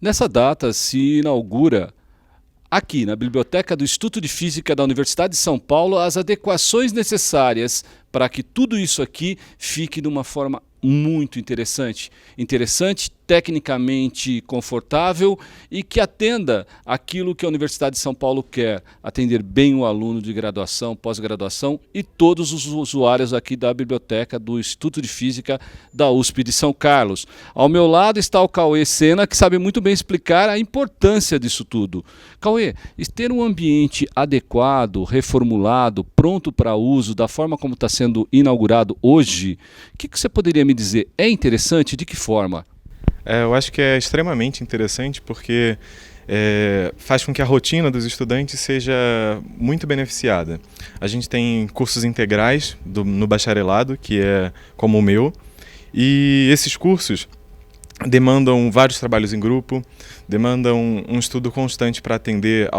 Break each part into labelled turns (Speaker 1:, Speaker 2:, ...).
Speaker 1: Nessa data se inaugura aqui na Biblioteca do Instituto de Física da Universidade de São Paulo as adequações necessárias para que tudo isso aqui fique de uma forma muito interessante. Interessante, tecnicamente confortável e que atenda aquilo que a Universidade de São Paulo quer, atender bem o aluno de graduação, pós-graduação e todos os usuários aqui da Biblioteca do Instituto de Física da USP de São Carlos. Ao meu lado está o Cauê Sena, que sabe muito bem explicar a importância disso tudo. Cauê, ter um ambiente adequado, reformulado, pronto para uso, da forma como está sendo inaugurado hoje, o que você poderia me dizer? É interessante? De que forma?
Speaker 2: Eu acho que é extremamente interessante porque faz com que a rotina dos estudantes seja muito beneficiada. A gente tem cursos integrais no bacharelado, que é como o meu, e esses cursos demandam vários trabalhos em grupo, demandam um estudo constante para atender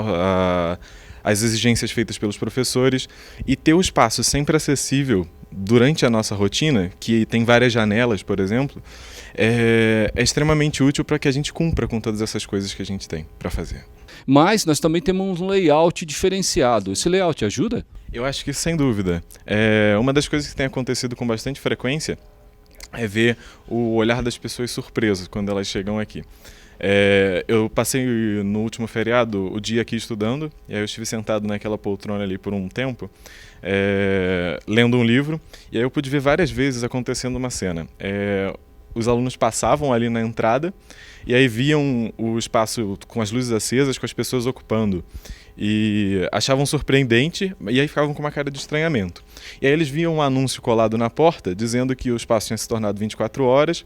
Speaker 2: às exigências feitas pelos professores e ter o espaço sempre acessível durante a nossa rotina, que tem várias janelas, por exemplo, é extremamente útil para que a gente cumpra com todas essas coisas que a gente tem para fazer.
Speaker 1: Mas nós também temos um layout diferenciado. Esse layout ajuda?
Speaker 2: Eu acho que sem dúvida. Uma das coisas que tem acontecido com bastante frequência é ver o olhar das pessoas surpresas quando elas chegam aqui. Eu passei no último feriado o dia aqui estudando, e aí eu estive sentado naquela poltrona ali por um tempo, lendo um livro, e aí eu pude ver várias vezes acontecendo uma cena. Os alunos passavam ali na entrada e aí viam o espaço com as luzes acesas, com as pessoas ocupando, e achavam surpreendente e aí ficavam com uma cara de estranhamento. E aí eles viam um anúncio colado na porta dizendo que o espaço tinha se tornado 24 horas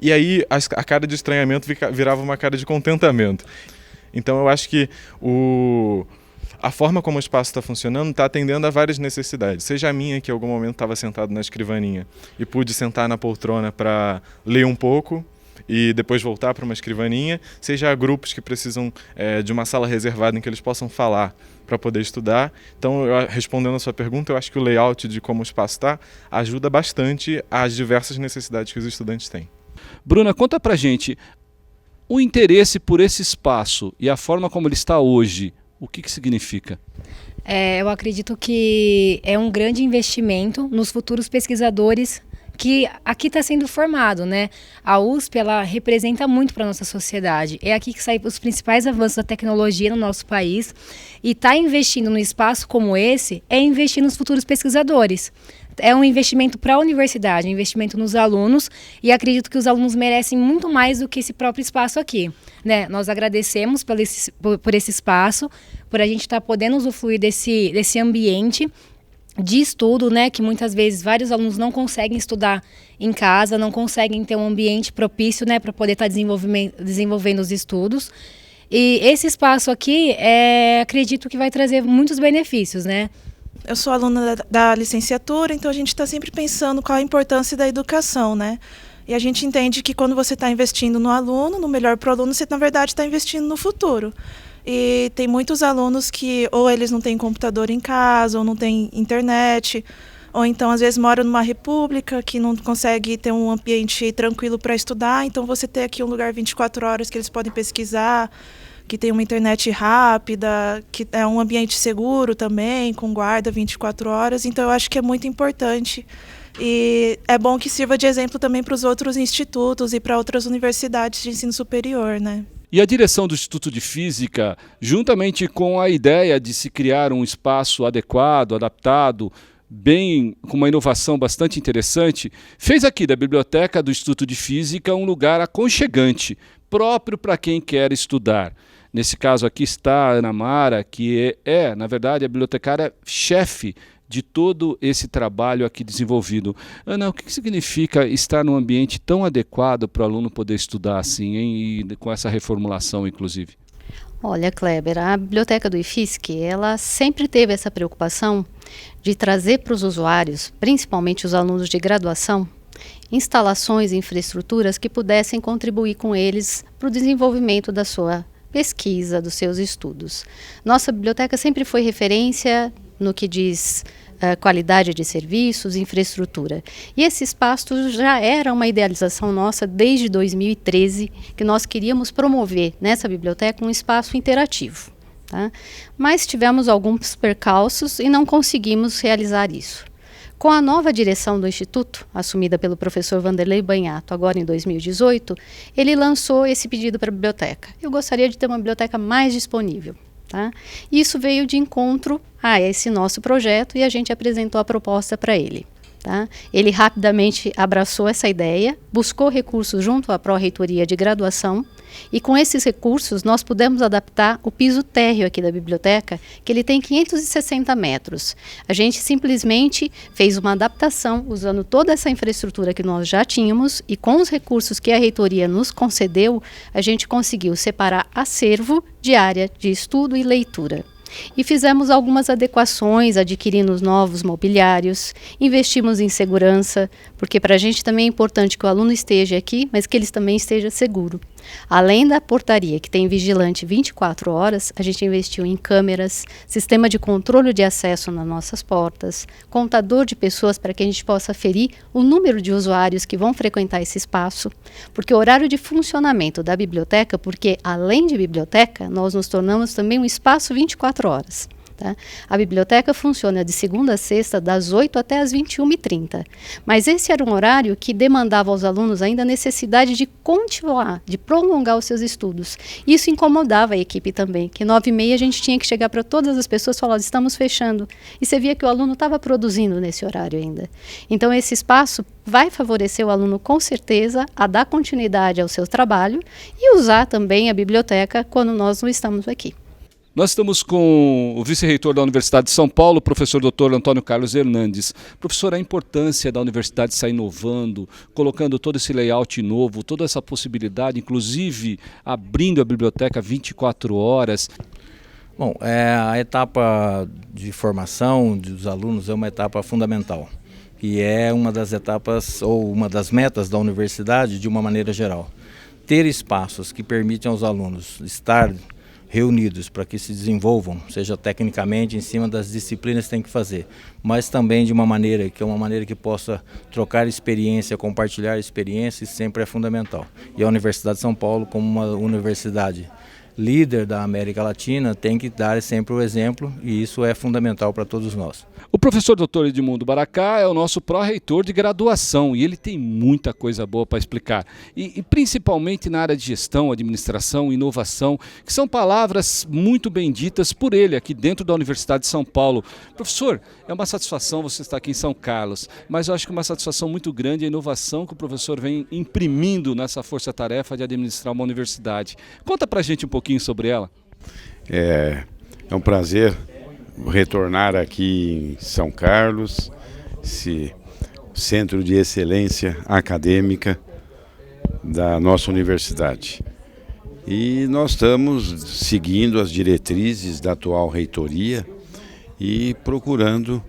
Speaker 2: e aí a cara de estranhamento virava uma cara de contentamento. Então eu acho que a forma como o espaço está funcionando está atendendo a várias necessidades. Seja a minha, que em algum momento estava sentado na escrivaninha e pude sentar na poltrona para ler um pouco e depois voltar para uma escrivaninha, seja grupos que precisam de uma sala reservada em que eles possam falar para poder estudar. Então, respondendo a sua pergunta, eu acho que o layout de como o espaço está ajuda bastante às diversas necessidades que os estudantes têm.
Speaker 1: Bruna, conta pra gente o interesse por esse espaço e a forma como ele está hoje. O que significa?
Speaker 3: Eu acredito que é um grande investimento nos futuros pesquisadores que aqui está sendo formado, né? A USP, ela representa muito para a nossa sociedade. É aqui que saem os principais avanços da tecnologia no nosso país. E estar investindo num espaço como esse é investir nos futuros pesquisadores. É um investimento para a universidade, um investimento nos alunos, e acredito que os alunos merecem muito mais do que esse próprio espaço aqui, né? Nós agradecemos por esse espaço, por a gente estar podendo usufruir desse ambiente de estudo, né? Que muitas vezes vários alunos não conseguem estudar em casa, não conseguem ter um ambiente propício, né, para poder estar desenvolvendo os estudos. E esse espaço aqui, acredito que vai trazer muitos benefícios, né?
Speaker 4: Eu sou aluna da licenciatura, então a gente está sempre pensando qual a importância da educação, né? E a gente entende que quando você está investindo no aluno, no melhor para o aluno, você na verdade está investindo no futuro. E tem muitos alunos que ou eles não têm computador em casa, ou não têm internet, ou então às vezes moram numa república que não consegue ter um ambiente tranquilo para estudar, então você ter aqui um lugar 24 horas que eles podem pesquisar, que tem uma internet rápida, que é um ambiente seguro também, com guarda 24 horas. Então, eu acho que é muito importante. E é bom que sirva de exemplo também para os outros institutos e para outras universidades de ensino superior, né?
Speaker 1: E a direção do Instituto de Física, juntamente com a ideia de se criar um espaço adequado, adaptado, com uma inovação bastante interessante, fez aqui da Biblioteca do Instituto de Física um lugar aconchegante, próprio para quem quer estudar. Nesse caso aqui está a Ana Mara, que na verdade, a bibliotecária-chefe de todo esse trabalho aqui desenvolvido. Ana, o que significa estar num ambiente tão adequado para o aluno poder estudar assim, hein? E com essa reformulação, inclusive?
Speaker 5: Olha, Kleber, a Biblioteca do IFISC, ela sempre teve essa preocupação de trazer para os usuários, principalmente os alunos de graduação, instalações e infraestruturas que pudessem contribuir com eles para o desenvolvimento da sua pesquisa, dos seus estudos. Nossa biblioteca sempre foi referência no que diz qualidade de serviços, infraestrutura. E esse espaço já era uma idealização nossa desde 2013, que nós queríamos promover nessa biblioteca um espaço interativo. Tá? Mas tivemos alguns percalços e não conseguimos realizar isso. Com a nova direção do Instituto, assumida pelo professor Vanderlei Banhato, agora em 2018, ele lançou esse pedido para a biblioteca. Eu gostaria de ter uma biblioteca mais disponível. Tá? Isso veio de encontro a esse nosso projeto e a gente apresentou a proposta para ele. Tá? Ele rapidamente abraçou essa ideia, buscou recursos junto à Pró-Reitoria de Graduação e com esses recursos nós pudemos adaptar o piso térreo aqui da biblioteca, que ele tem 560 metros. A gente simplesmente fez uma adaptação usando toda essa infraestrutura que nós já tínhamos e com os recursos que a reitoria nos concedeu, a gente conseguiu separar acervo de área de estudo e leitura. E fizemos algumas adequações, adquirindo novos mobiliários, investimos em segurança, porque para a gente também é importante que o aluno esteja aqui, mas que ele também esteja seguro. Além da portaria, que tem vigilante 24 horas, a gente investiu em câmeras, sistema de controle de acesso nas nossas portas, contador de pessoas para que a gente possa aferir o número de usuários que vão frequentar esse espaço, porque o horário de funcionamento da biblioteca, porque além de biblioteca, nós nos tornamos também um espaço 24 horas. Tá? A biblioteca funciona de segunda a sexta, das 8 até as 21h30. Mas esse era um horário que demandava aos alunos ainda a necessidade de continuar, de prolongar os seus estudos. Isso incomodava a equipe também, que 9h30 a gente tinha que chegar para todas as pessoas e falar, estamos fechando. E você via que o aluno estava produzindo nesse horário ainda. Então esse espaço vai favorecer o aluno com certeza a dar continuidade ao seu trabalho e usar também a biblioteca quando nós não estamos aqui.
Speaker 1: Nós estamos com o vice-reitor da Universidade de São Paulo, professor Dr. Antônio Carlos Hernandes. Professor, a importância da universidade estar inovando, colocando todo esse layout novo, toda essa possibilidade, inclusive abrindo a biblioteca 24 horas.
Speaker 6: Bom, a etapa de formação dos alunos é uma etapa fundamental. E é uma das etapas ou uma das metas da universidade de uma maneira geral. Ter espaços que permitam aos alunos estar reunidos para que se desenvolvam, seja tecnicamente em cima das disciplinas que tem que fazer, mas também de uma maneira que possa trocar experiência, compartilhar experiência, isso sempre é fundamental. E a Universidade de São Paulo, como uma universidade líder da América Latina, tem que dar sempre o exemplo e isso é fundamental para todos nós.
Speaker 1: O professor Dr. Edmundo Baracá é o nosso pró-reitor de graduação e ele tem muita coisa boa para explicar. E principalmente na área de gestão, administração, inovação, que são palavras muito bem ditas por ele aqui dentro da Universidade de São Paulo. Professor, é uma satisfação você estar aqui em São Carlos, mas eu acho que é uma satisfação muito grande a inovação que o professor vem imprimindo nessa força-tarefa de administrar uma universidade. Conta pra gente um pouquinho sobre ela.
Speaker 7: É um prazer retornar aqui em São Carlos, esse centro de excelência acadêmica da nossa universidade. E nós estamos seguindo as diretrizes da atual reitoria e procurando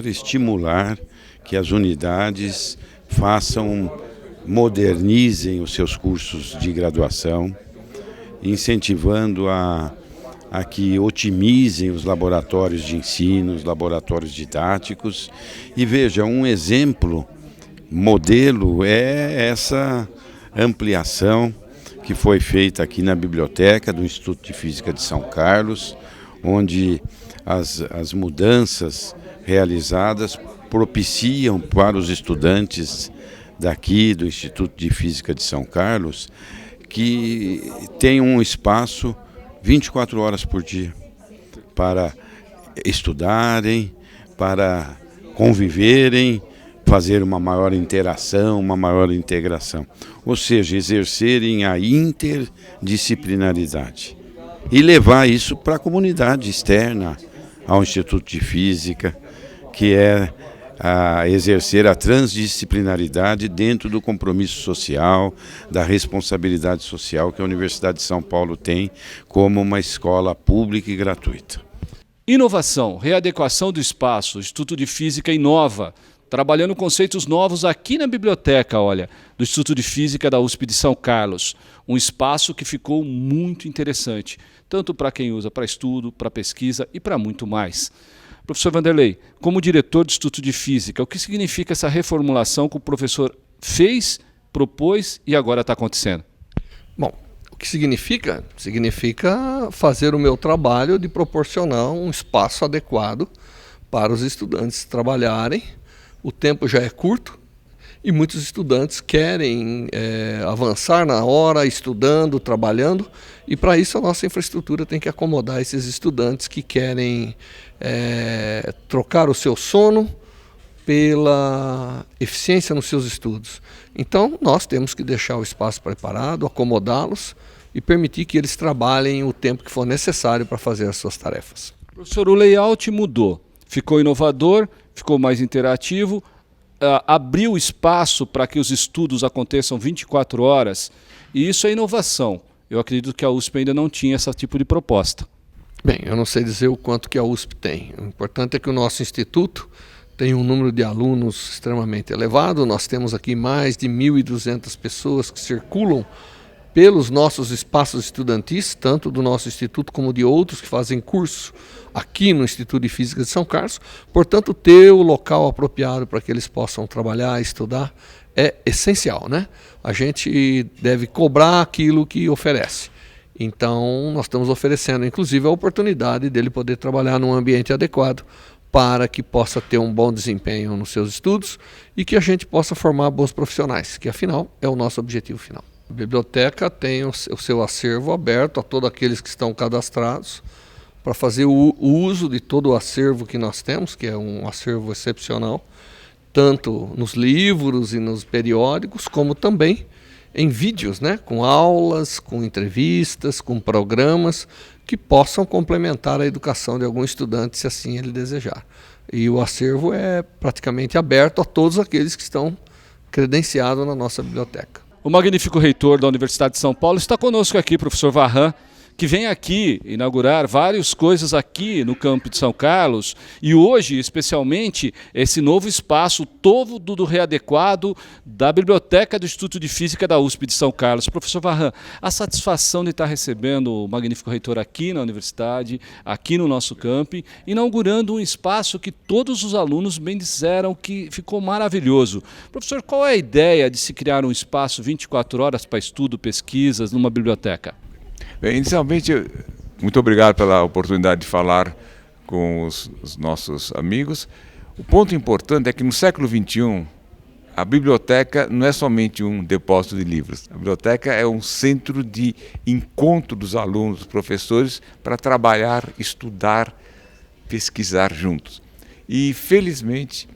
Speaker 7: estimular que as unidades modernizem os seus cursos de graduação, incentivando a que otimizem os laboratórios de ensino, os laboratórios didáticos. E veja, um exemplo, modelo, é essa ampliação que foi feita aqui na biblioteca do Instituto de Física de São Carlos, onde as mudanças realizadas propiciam para os estudantes daqui do Instituto de Física de São Carlos que tenham um espaço 24 horas por dia para estudarem, para conviverem, fazer uma maior interação, uma maior integração. Ou seja, exercerem a interdisciplinaridade e levar isso para a comunidade externa ao Instituto de Física, que é exercer a transdisciplinaridade dentro do compromisso social, da responsabilidade social que a Universidade de São Paulo tem como uma escola pública e gratuita.
Speaker 1: Inovação, readequação do espaço, o Instituto de Física inova, trabalhando conceitos novos aqui na biblioteca, olha, do Instituto de Física da USP de São Carlos. Um espaço que ficou muito interessante, tanto para quem usa para estudo, para pesquisa e para muito mais. Professor Vanderlei, como diretor do Instituto de Física, o que significa essa reformulação que o professor fez, propôs e agora está acontecendo?
Speaker 8: Bom, o que significa? Significa fazer o meu trabalho de proporcionar um espaço adequado para os estudantes trabalharem. O tempo já é curto e muitos estudantes querem avançar na hora, estudando, trabalhando, e para isso a nossa infraestrutura tem que acomodar esses estudantes que querem trocar o seu sono pela eficiência nos seus estudos. Então, nós temos que deixar o espaço preparado, acomodá-los e permitir que eles trabalhem o tempo que for necessário para fazer as suas tarefas.
Speaker 1: Professor, o layout mudou, ficou inovador, ficou mais interativo, abriu espaço para que os estudos aconteçam 24 horas, e isso é inovação. Eu acredito que a USP ainda não tinha esse tipo de proposta.
Speaker 8: Bem, eu não sei dizer o quanto que a USP tem. O importante é que o nosso instituto tem um número de alunos extremamente elevado. Nós temos aqui mais de 1.200 pessoas que circulam pelos nossos espaços estudantis, tanto do nosso instituto como de outros que fazem curso aqui no Instituto de Física de São Carlos. Portanto, ter o local apropriado para que eles possam trabalhar, estudar, é essencial, né? A gente deve cobrar aquilo que oferece. Então, nós estamos oferecendo, inclusive, a oportunidade dele poder trabalhar num ambiente adequado para que possa ter um bom desempenho nos seus estudos e que a gente possa formar bons profissionais, que afinal é o nosso objetivo final. A biblioteca tem o seu acervo aberto a todos aqueles que estão cadastrados para fazer o uso de todo o acervo que nós temos, que é um acervo excepcional, tanto nos livros e nos periódicos, como também em vídeos, né? Com aulas, com entrevistas, com programas que possam complementar a educação de algum estudante, se assim ele desejar. E o acervo é praticamente aberto a todos aqueles que estão credenciados na nossa biblioteca.
Speaker 1: O magnífico reitor da Universidade de São Paulo está conosco aqui, professor Varran, que vem aqui inaugurar várias coisas aqui no campo de São Carlos e hoje, especialmente, esse novo espaço todo readequado da Biblioteca do Instituto de Física da USP de São Carlos. Professor Varran, a satisfação de estar recebendo o magnífico reitor aqui na universidade, aqui no nosso campo, inaugurando um espaço que todos os alunos bem disseram que ficou maravilhoso. Professor, qual é a ideia de se criar um espaço 24 horas para estudo, pesquisas, numa biblioteca?
Speaker 9: Bem, inicialmente, muito obrigado pela oportunidade de falar com os nossos amigos. O ponto importante é que no século XXI, a biblioteca não é somente um depósito de livros. A biblioteca é um centro de encontro dos alunos, dos professores, para trabalhar, estudar, pesquisar juntos. E, felizmente,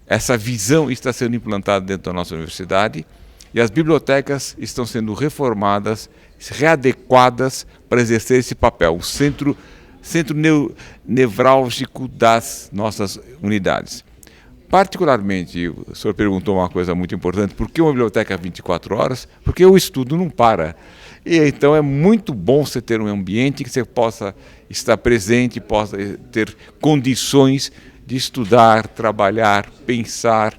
Speaker 9: essa visão está sendo implantada dentro da nossa universidade e as bibliotecas estão sendo reformadas, readequadas para exercer esse papel, o centro nevrálgico das nossas unidades. Particularmente, o senhor perguntou uma coisa muito importante, por que uma biblioteca 24 horas? Porque o estudo não para. E então é muito bom você ter um ambiente que você possa estar presente, possa ter condições de estudar, trabalhar, pensar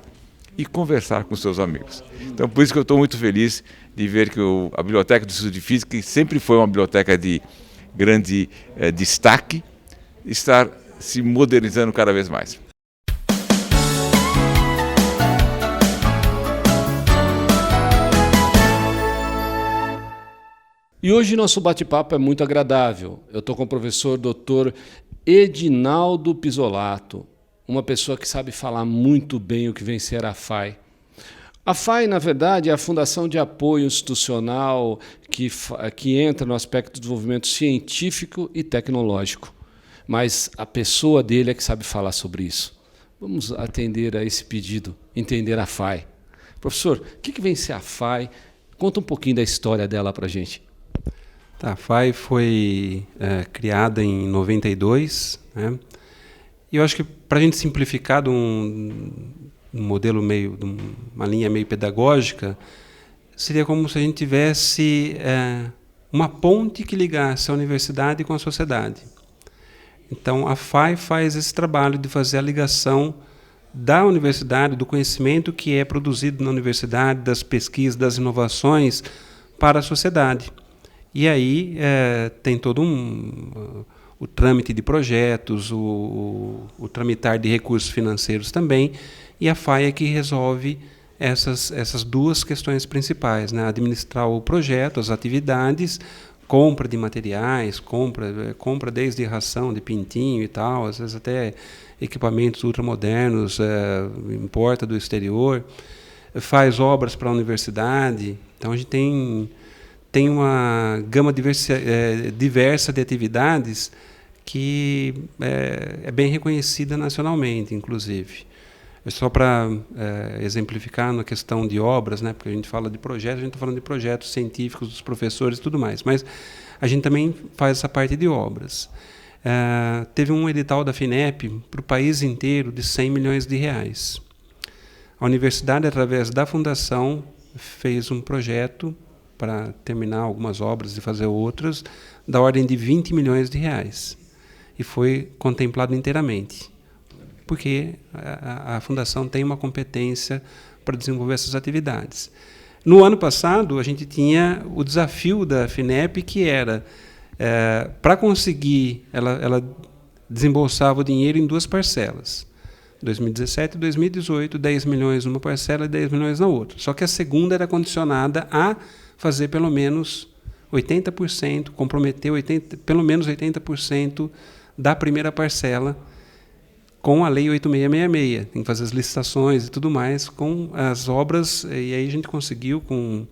Speaker 9: e conversar com seus amigos. Então, por isso que eu estou muito feliz de ver que a Biblioteca do Instituto de Física, que sempre foi uma biblioteca de grande destaque, está se modernizando cada vez mais.
Speaker 1: E hoje nosso bate-papo é muito agradável. Eu estou com o professor Dr. Edinaldo Pisolato, uma pessoa que sabe falar muito bem o que vem ser a FAI. A FAI, na verdade, é a Fundação de Apoio Institucional que entra no aspecto do desenvolvimento científico e tecnológico. Mas a pessoa dele é que sabe falar sobre isso. Vamos atender a esse pedido, entender a FAI. Professor, o que vem ser a FAI? Conta um pouquinho da história dela para a gente.
Speaker 10: Tá, a FAI foi criada em 92, né? E eu acho que, para a gente simplificar de um modelo meio, de uma linha meio pedagógica, seria como se a gente tivesse uma ponte que ligasse a universidade com a sociedade. Então, a FAI faz esse trabalho de fazer a ligação da universidade, do conhecimento que é produzido na universidade, das pesquisas, das inovações, para a sociedade. E aí tem todo o trâmite de projetos, o tramitar de recursos financeiros também, e a FAI é que resolve essas duas questões principais, né? Administrar o projeto, as atividades, compra de materiais, compra desde ração de pintinho e tal, às vezes até equipamentos ultramodernos, importa do exterior, faz obras para a universidade. Então a gente tem uma gama diversa de atividades que é bem reconhecida nacionalmente, inclusive. Só para exemplificar na questão de obras, né, porque a gente fala de projetos, a gente está falando de projetos científicos dos professores e tudo mais, mas a gente também faz essa parte de obras. Teve um edital da FINEP para o país inteiro de R$100 milhões. A universidade, através da fundação, fez um projeto para terminar algumas obras e fazer outras, da ordem de R$20 milhões, e foi contemplado inteiramente, porque a fundação tem uma competência para desenvolver essas atividades. No ano passado, a gente tinha o desafio da FINEP, que era, para conseguir, ela desembolsava o dinheiro em duas parcelas, 2017 e 2018, 10 milhões numa parcela e 10 milhões na outra. Só que a segunda era condicionada a fazer pelo menos 80%, comprometer pelo menos 80% da primeira parcela com a Lei 8666. Tem que fazer as licitações e tudo mais com as obras, e aí a gente conseguiu com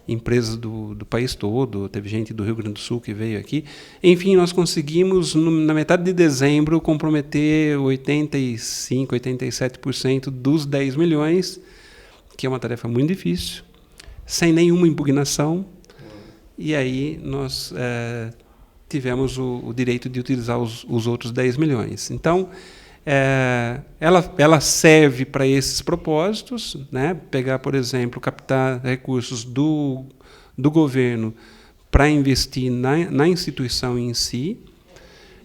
Speaker 10: empresas do país todo, teve gente do Rio Grande do Sul que veio aqui. Enfim, nós conseguimos, na metade de dezembro, comprometer 85%, 87% dos 10 milhões, que é uma tarefa muito difícil, sem nenhuma impugnação, e aí nós tivemos o direito de utilizar os outros 10 milhões. Então, ela serve para esses propósitos, né? Pegar, por exemplo, captar recursos do governo para investir na instituição em si.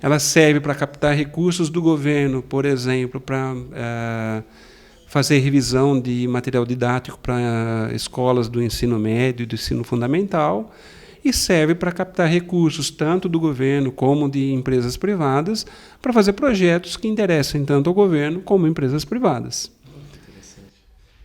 Speaker 10: Ela serve para captar recursos do governo, por exemplo, para fazer revisão de material didático para escolas do ensino médio e do ensino fundamental, e serve para captar recursos tanto do governo como de empresas privadas para fazer projetos que interessem tanto ao governo como empresas privadas.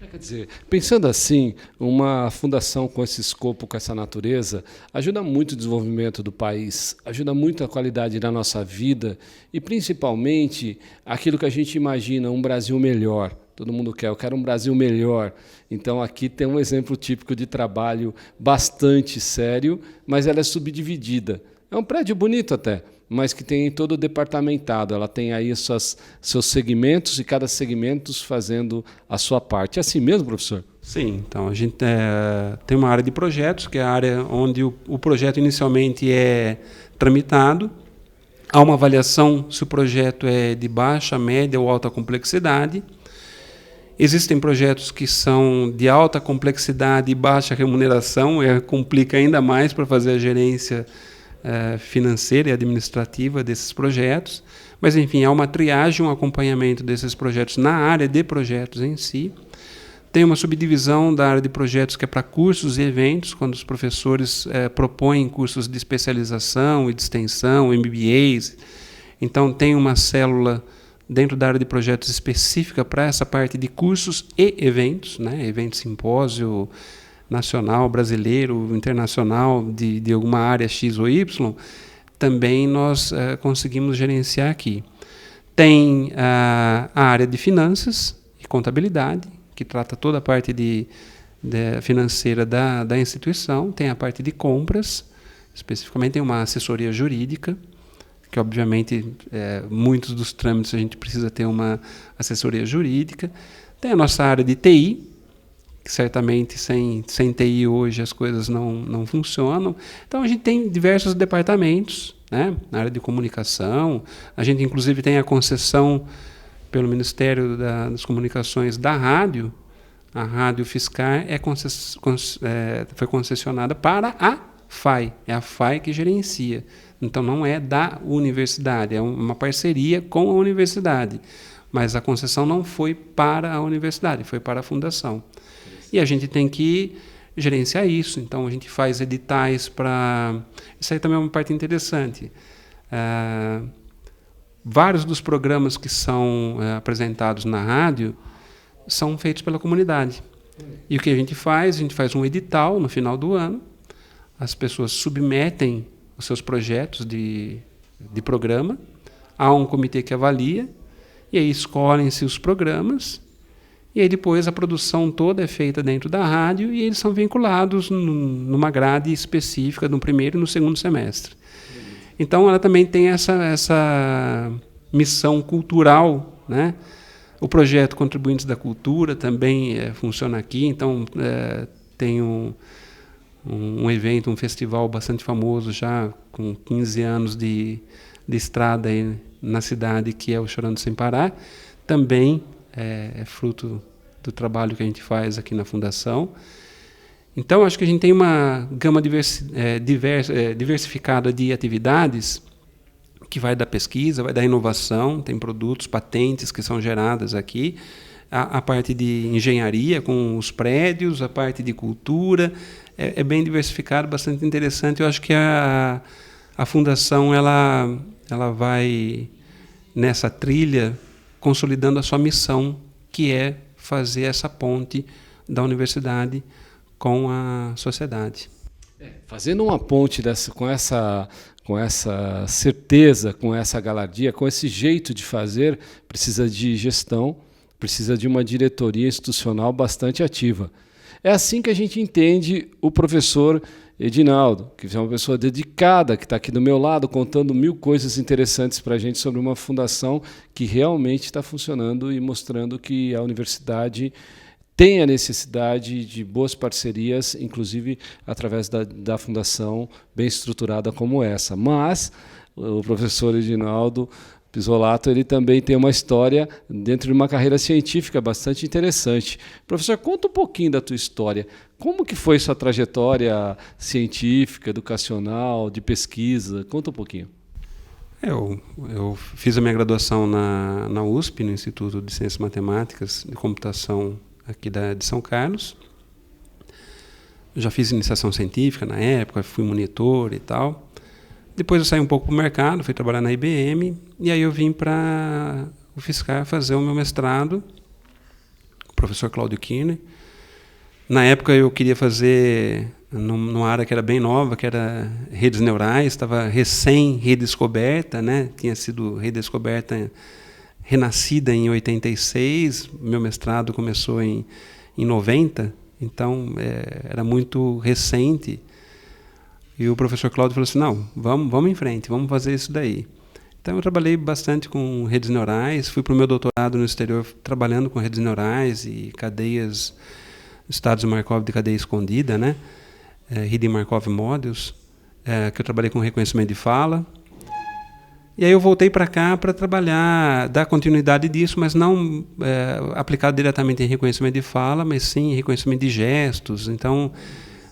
Speaker 1: Quer dizer, pensando assim, uma fundação com esse escopo, com essa natureza, ajuda muito o desenvolvimento do país, ajuda muito a qualidade da nossa vida e, principalmente, aquilo que a gente imagina, um Brasil melhor. Todo mundo quer, eu quero um Brasil melhor. Então, aqui tem um exemplo típico de trabalho bastante sério, mas ela é subdividida. É um prédio bonito até, mas que tem todo departamentado. Ela tem aí seus segmentos e cada segmento fazendo a sua parte. É assim mesmo, professor?
Speaker 10: Sim. Então, a gente tem uma área de projetos, que é a área onde o projeto inicialmente é tramitado. Há uma avaliação se o projeto é de baixa, média ou alta complexidade. Existem projetos que são de alta complexidade e baixa remuneração, complica ainda mais para fazer a gerência financeira e administrativa desses projetos, mas, enfim, há uma triagem, um acompanhamento desses projetos na área de projetos em si. Tem uma subdivisão da área de projetos que é para cursos e eventos, quando os professores propõem cursos de especialização e de extensão, MBAs. Então, tem uma célula dentro da área de projetos específica para essa parte de cursos e eventos, né? Evento simpósio nacional, brasileiro, internacional, de alguma área X ou Y, também nós conseguimos gerenciar aqui. Tem a área de finanças e contabilidade, que trata toda a parte financeira da instituição, tem a parte de compras, especificamente tem uma assessoria jurídica, que obviamente muitos dos trâmites a gente precisa ter uma assessoria jurídica. Tem a nossa área de TI, que certamente sem TI hoje as coisas não funcionam. Então a gente tem diversos departamentos, né? Na área de comunicação, a gente inclusive tem a concessão pelo Ministério das Comunicações da rádio. A Rádio Fiscar foi concessionada para a FAI, é a FAI que gerencia. Então, não é da universidade, é uma parceria com a universidade. Mas a concessão não foi para a universidade, foi para a fundação. E a gente tem que gerenciar isso. Então, a gente faz editais para... Isso aí também é uma parte interessante. Vários dos programas que são apresentados na rádio são feitos pela comunidade. E o que a gente faz um edital no final do ano, as pessoas submetem os seus projetos de programa, há um comitê que avalia, e aí escolhem-se os programas, e aí depois a produção toda é feita dentro da rádio e eles são vinculados numa grade específica no primeiro e no segundo semestre. Então ela também tem essa missão cultural, né? O projeto Contribuintes da Cultura também funciona aqui, então tem um evento, um festival bastante famoso já com 15 anos de estrada aí na cidade, que é o Chorando Sem Parar, também é fruto do trabalho que a gente faz aqui na Fundação. Então, acho que a gente tem uma gama diversificada de atividades que vai da pesquisa, vai da inovação, tem produtos, patentes que são geradas aqui, a parte de engenharia com os prédios, a parte de cultura, é bem diversificado, bastante interessante. Eu acho que a Fundação ela vai nessa trilha consolidando a sua missão, que é fazer essa ponte da universidade com a sociedade.
Speaker 1: Fazendo uma ponte com essa certeza, com essa galardia, com esse jeito de fazer, precisa de gestão, precisa de uma diretoria institucional bastante ativa. É assim que a gente entende o professor Edinaldo, que é uma pessoa dedicada, que está aqui do meu lado, contando 1000 coisas interessantes para a gente sobre uma fundação que realmente está funcionando e mostrando que a universidade tem a necessidade de boas parcerias, inclusive através da fundação bem estruturada como essa. Mas o professor Edinaldo Pisolato, ele também tem uma história dentro de uma carreira científica bastante interessante. Professor, conta um pouquinho da tua história. Como que foi sua trajetória científica, educacional, de pesquisa? Conta um pouquinho.
Speaker 10: Eu fiz a minha graduação na USP, no Instituto de Ciências Matemáticas e Computação aqui de São Carlos. Eu já fiz iniciação científica na época, fui monitor e tal. Depois eu saí um pouco para o mercado, fui trabalhar na IBM, e aí eu vim para o UFSCar fazer o meu mestrado, com o professor Cláudio Kirner. Na época eu queria fazer numa área que era bem nova, que era redes neurais, estava recém-redescoberta, né? Tinha sido redescoberta, renascida em 86, meu mestrado começou em 90, então era muito recente. E o professor Cláudio falou assim, não, vamos em frente, vamos fazer isso daí. Então eu trabalhei bastante com redes neurais, fui para o meu doutorado no exterior trabalhando com redes neurais e cadeias, estados de Markov de cadeia escondida, né? Hidden Markov Models, que eu trabalhei com reconhecimento de fala. E aí eu voltei para cá para trabalhar, dar continuidade disso, mas não aplicado diretamente em reconhecimento de fala, mas sim em reconhecimento de gestos. Então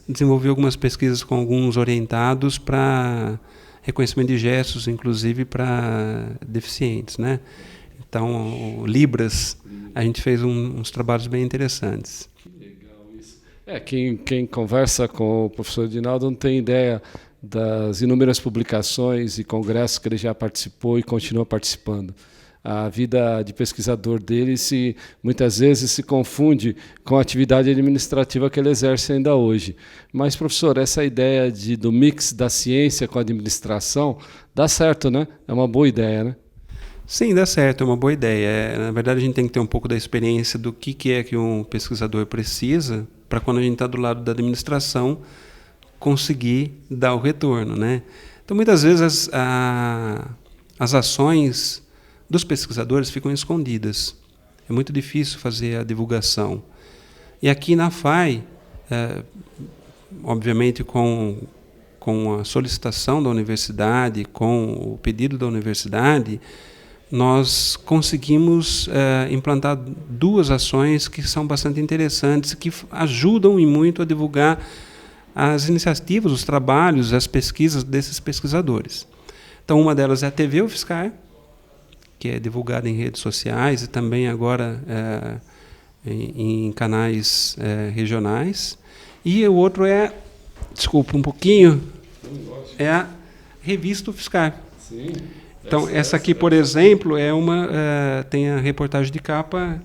Speaker 10: desenvolvi algumas pesquisas com alguns orientados para reconhecimento de gestos, inclusive para deficientes, né? Então, o Libras, a gente fez uns trabalhos bem interessantes.
Speaker 1: Que legal isso. Quem conversa com o professor Edinaldo não tem ideia das inúmeras publicações e congressos que ele já participou e continua participando. A vida de pesquisador dele muitas vezes se confunde com a atividade administrativa que ele exerce ainda hoje. Mas, professor, essa ideia do mix da ciência com a administração dá certo, né? É uma boa ideia, né?
Speaker 10: Sim, dá certo, é uma boa ideia. Na verdade, a gente tem que ter um pouco da experiência do que é que um pesquisador precisa para, quando a gente está do lado da administração, conseguir dar o retorno, né? Então, muitas vezes, as ações dos pesquisadores ficam escondidas. É muito difícil fazer a divulgação. E aqui na FAI, obviamente com a solicitação da universidade, com o pedido da universidade, nós conseguimos implantar 2 ações que são bastante interessantes, que ajudam e muito a divulgar as iniciativas, os trabalhos, as pesquisas desses pesquisadores. Então, uma delas é a TV UFSCar, que é divulgada em redes sociais e também agora em canais regionais. E o outro desculpa um pouquinho, é a revista UFSCar,
Speaker 1: Sim.
Speaker 10: Então, essa aqui, por exemplo, tem a reportagem de capa,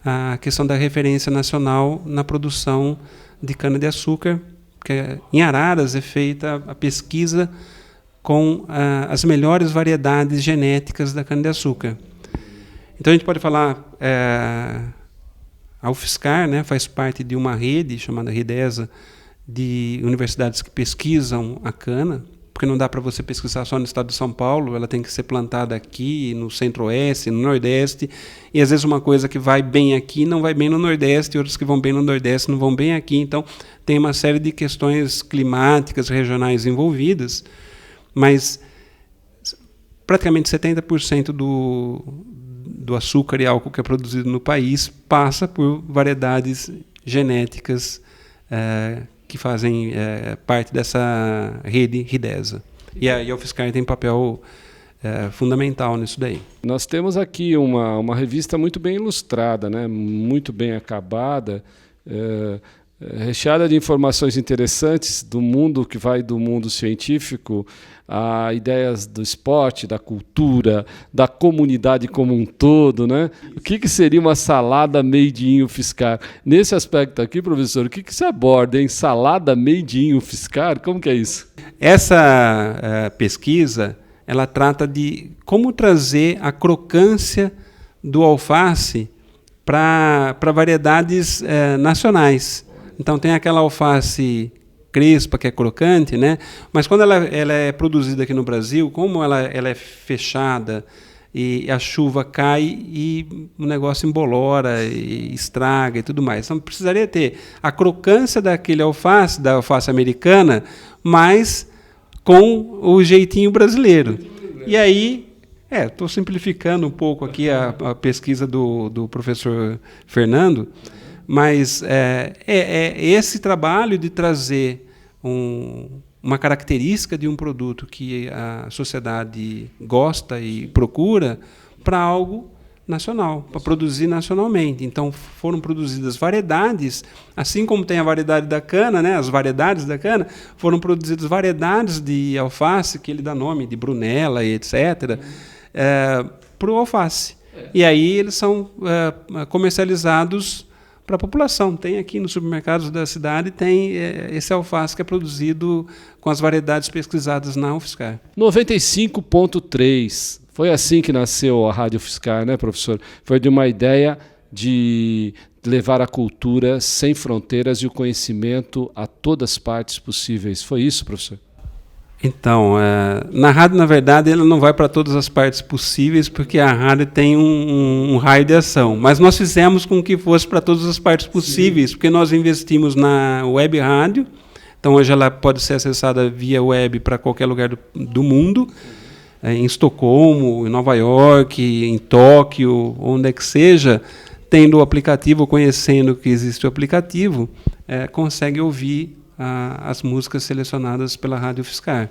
Speaker 10: a questão da referência nacional na produção de cana-de-açúcar, porque em Araras é feita a pesquisa com as melhores variedades genéticas da cana-de-açúcar. Então, a gente pode falar, a UFSCar, né, faz parte de uma rede chamada RIDESA, de universidades que pesquisam a cana, porque não dá para você pesquisar só no estado de São Paulo, ela tem que ser plantada aqui, no Centro-Oeste, no Nordeste, e às vezes uma coisa que vai bem aqui não vai bem no Nordeste, e outras que vão bem no Nordeste não vão bem aqui. Então, tem uma série de questões climáticas, regionais envolvidas, mas praticamente 70% do açúcar e álcool que é produzido no país passa por variedades genéticas que fazem parte dessa rede RIDESA. E a UFSCar tem papel fundamental nisso daí.
Speaker 1: Nós temos aqui uma revista muito bem ilustrada, né? Muito bem acabada, recheada de informações interessantes do mundo que vai do mundo científico a ideias do esporte, da cultura, da comunidade como um todo, né? O que seria uma salada made in UFSCar? Nesse aspecto aqui, professor, o que se aborda em salada made in UFSCar? Como que é isso?
Speaker 10: Essa pesquisa, ela trata de como trazer a crocância do alface para variedades nacionais. Então tem aquela alface crespa, que é crocante, né? Mas quando ela é produzida aqui no Brasil, como ela é fechada e a chuva cai e o negócio embolora e estraga e tudo mais. Então precisaria ter a crocância daquele alface, da alface americana, mas com o jeitinho brasileiro. E aí, estou simplificando um pouco aqui a pesquisa do professor Fernando, mas esse trabalho de trazer uma característica de um produto que a sociedade gosta e procura para algo nacional, para produzir nacionalmente. Então, foram produzidas variedades, assim como tem a variedade da cana, né, as variedades da cana, foram produzidas variedades de alface, que ele dá nome de Brunella e etc., para o alface. E aí eles são comercializados para a população. Tem aqui nos supermercados da cidade, tem esse alface que é produzido com as variedades pesquisadas na UFSCar.
Speaker 1: 95.3. Foi assim que nasceu a Rádio UFSCar, né, professor? Foi de uma ideia de levar a cultura sem fronteiras e o conhecimento a todas as partes possíveis. Foi isso, professor?
Speaker 10: Então, na rádio, na verdade, ela não vai para todas as partes possíveis, porque a rádio tem um raio de ação. Mas nós fizemos com que fosse para todas as partes possíveis, porque nós investimos na web rádio. Então, hoje ela pode ser acessada via web para qualquer lugar do mundo, em Estocolmo, em Nova York, em Tóquio, onde é que seja, tendo o aplicativo, conhecendo que existe o aplicativo, consegue ouvir as músicas selecionadas pela Rádio UFSCar.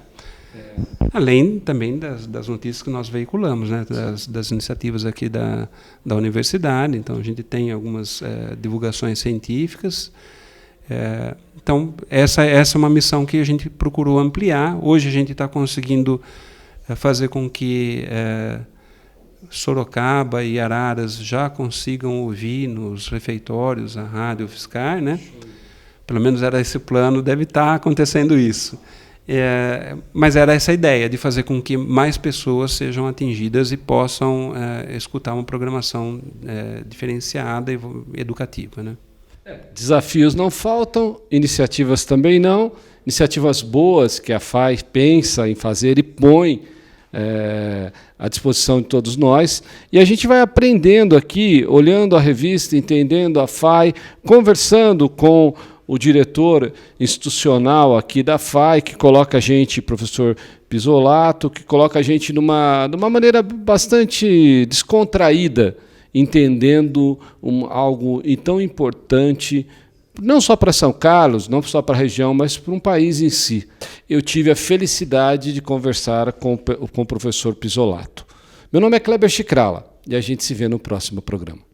Speaker 10: Além também das notícias que nós veiculamos, né, das iniciativas aqui da universidade. Então, a gente tem algumas divulgações científicas. Então, essa é uma missão que a gente procurou ampliar. Hoje a gente está conseguindo fazer com que Sorocaba e Araras já consigam ouvir nos refeitórios a Rádio UFSCar, né? Pelo menos era esse plano, deve estar acontecendo isso. Mas era essa ideia de fazer com que mais pessoas sejam atingidas e possam escutar uma programação diferenciada e educativa, né?
Speaker 1: Desafios não faltam, iniciativas também não. Iniciativas boas que a FAI pensa em fazer e põe à disposição de todos nós. E a gente vai aprendendo aqui, olhando a revista, entendendo a FAI, conversando com o diretor institucional aqui da FAI, que coloca a gente, professor Pisolato, que coloca a gente de uma maneira bastante descontraída, entendendo algo tão importante, não só para São Carlos, não só para a região, mas para um país em si. Eu tive a felicidade de conversar com o professor Pisolato. Meu nome é Kleber Chicrala e a gente se vê no próximo programa.